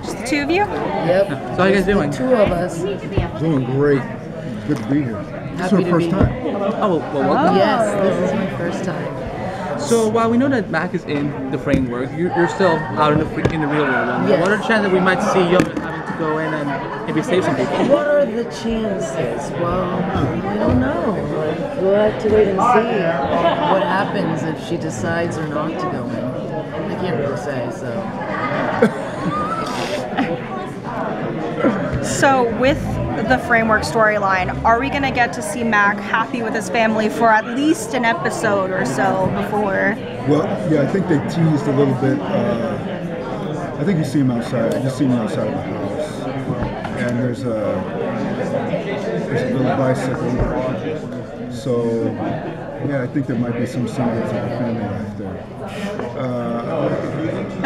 Just the two of you? Yep. So how you guys doing? The two of us. Doing great. Good to be here. This is our first time. Oh, well, welcome. Yes, this is my first time. So while we know that Mac is in the framework, you're still out in the real world. Yes. What are the chances that we might see you having to go in and maybe save some people? What are the chances? Well, I don't know. We'll have to wait and see what happens if she decides or not to go in. I can't really say, so. So with the framework storyline, are we going to get to see Mac happy with his family for at least an episode or so before? Well, yeah, I think they teased a little bit. I think you see him outside. You see him outside of the house, and there's a little bicycle. So, yeah, I think there might be some symbols of the family life there.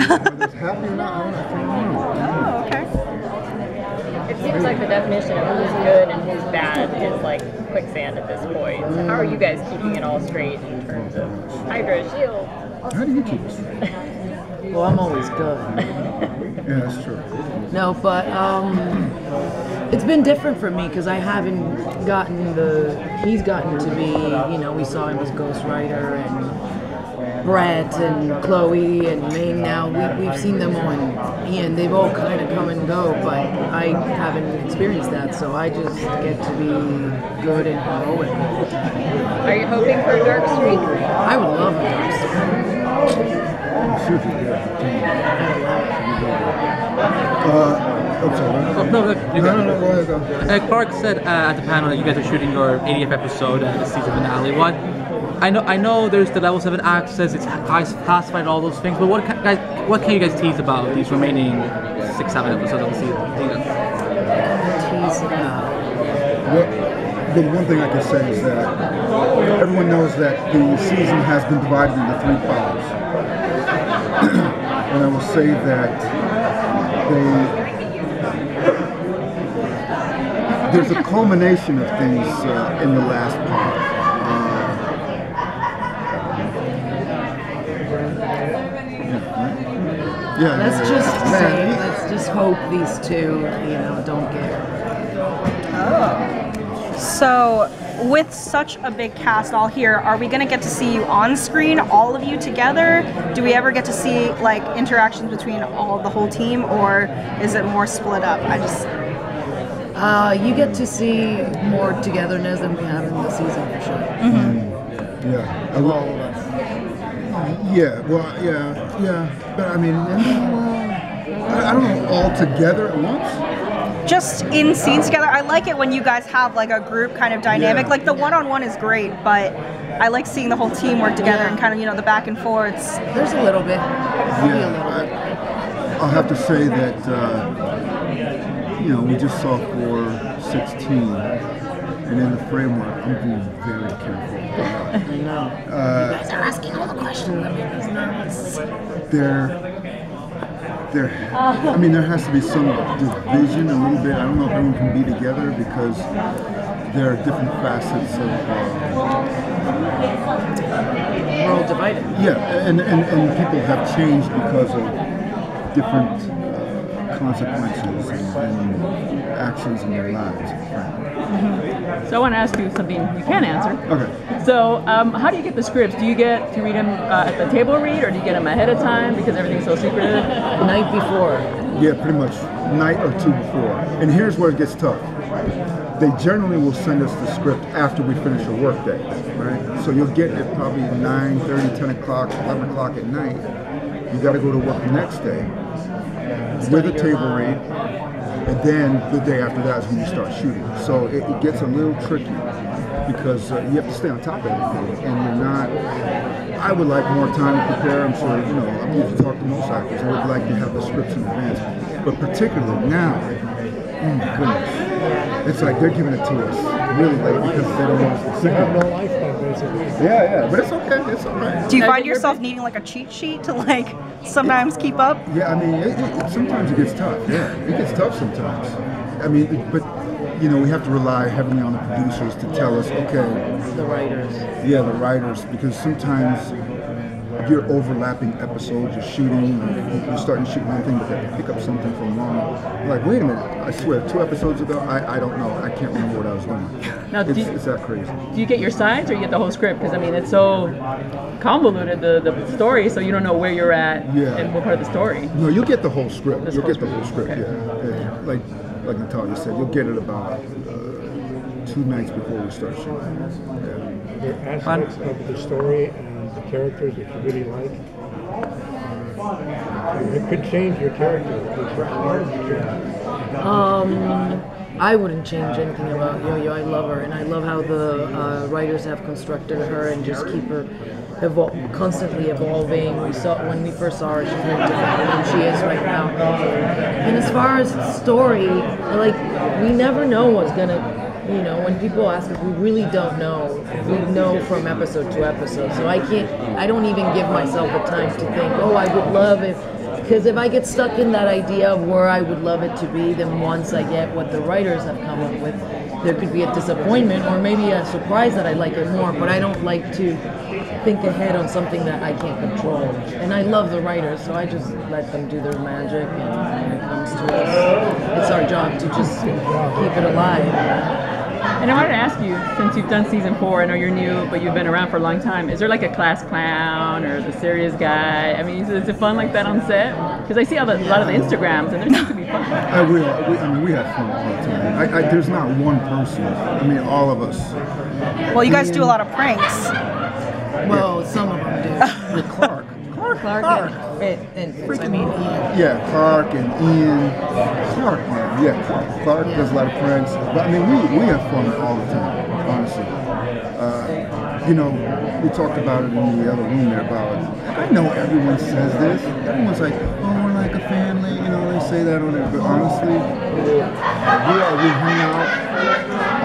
Whether it's happy or not, I don't know. Oh, okay. It seems like the definition of who's good and who's bad is like quicksand at this point. So how are you guys keeping it all straight in terms of Hydra, Shield? How do you keep it straight? Well, I'm always good. Yeah, that's true. No, but it's been different for me because I haven't gotten he's gotten to be, we saw him as Ghost Rider and Brett and Chloe and Ming now. We've seen them on Ian. They've all kind of come and go, but I haven't experienced that, so I just get to be good and heroic. Are you hoping for a dark streak? I would love a dark streak. I'm sorry. No, No, go ahead. Clark said at the panel that you guys are shooting your 80th episode and the season finale. I know there's the level 7 access, it's classified, all those things, but what can you guys tease about these remaining 6-7 episodes of the season? Tease about. Well, the one thing I can say is that everyone knows that the season has been divided into 3 parts. And I will say that there's a culmination of things in the last part. Yeah. Let's just hope these two, don't get. So with such a big cast all here, are we going to get to see you on screen, all of you together? Do we ever get to see like interactions between the whole team, or is it more split up? You get to see more togetherness than we have in the season for sure. Mm-hmm. Yeah. All of us. Yeah, well, yeah, but I mean, I don't know, all together at once? Just in scenes together. I like it when you guys have like a group kind of dynamic. Yeah. Like the one-on-one is great, but I like seeing the whole team work together and kind of, the back and forths. There's a little bit. I'll have to say that, we just saw 416, and in the framework, I'm being very careful. I know. You guys are asking all the questions. I mean, he's nervous. There has to be some division a little bit. I don't know if everyone can be together because there are different facets of. We're all divided. Yeah, and people have changed because of different consequences and actions in their lives. So I want to ask you something you can answer. Okay. So how do you get the scripts? Do you get to read them at the table read, or do you get them ahead of time because everything's so secretive? Night before. Yeah, pretty much night or 2 before. And here's where it gets tough. They generally will send us the script after we finish a work day, right? So you'll get it probably 9:30, 10 o'clock, 11 o'clock at night. You got to go to work the next day with a table read. And then the day after that is when you start shooting. So it gets a little tricky because you have to stay on top of everything. And you're not, I would like more time to prepare. I'm sure, I'm used to talk to most actors. I would like to have the scripts in advance. But particularly now, oh my goodness. It's like they're giving it to us really late because they don't want us to see it. No lifetime, basically. Yeah, but it's okay. It's all right. Do you find yourself needing like a cheat sheet to sometimes keep up? Yeah, I mean, sometimes it gets tough. Yeah, it gets tough sometimes. I mean, but we have to rely heavily on the producers to tell us, okay. The writers. Yeah, the writers, because sometimes you're overlapping episodes, you're shooting, you're starting to shoot one thing, but you have to pick up something from one. You're like, wait a minute, I swear, 2 episodes ago, I don't know, I can't remember what I was doing. Now, It's that crazy. Do you get your sides or you get the whole script? Because I mean, it's so convoluted, the story, so you don't know where you're at and what part of the story. No, you'll get the whole script. You'll get the whole script, okay. yeah. Like Natalia said, you'll get it about 2 nights before we start shooting. Yeah. There are aspects of the story and the characters that you really like. It could change your character. I wouldn't change anything about Yo-Yo. I love her, and I love how the writers have constructed her and just keep her constantly evolving. We saw when we first saw her, she's very different than she is right now. And as far as story, like we never know what's gonna. You know, when people ask us, we really don't know. We know from episode to episode, so I don't even give myself the time to think, oh, I would love it. Because if I get stuck in that idea of where I would love it to be, then once I get what the writers have come up with, there could be a disappointment or maybe a surprise that I like it more, but I don't like to think ahead on something that I can't control. And I love the writers, so I just let them do their magic, and when it comes to us, it's our job to just keep it alive. And I wanted to ask you, since you've done season 4, I know you're new, but you've been around for a long time. Is there like a class clown or the serious guy? I mean, is it fun like that on set? Because I see a lot of the Instagrams, and there seems to be fun. We have fun all the time. There's not one person. I mean, all of us. Well, you guys do a lot of pranks. Well, some of them do. With Clark. And freaking Ian. Yeah, Clark and Ian. Clark, man. Yeah, Clark does a lot of pranks. But I mean, we have fun all the time, honestly. You know, we talked about it in the other room there about, I know everyone says this. Everyone's like, oh, we're like a family. You know, they say that on it. But honestly, we hang out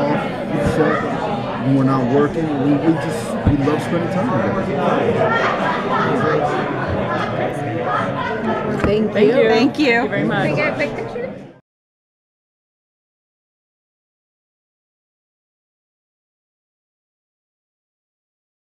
off the set when we're not working. We love spending time together. Thank you. Thank you. Thank you very much. Can we get a quick picture?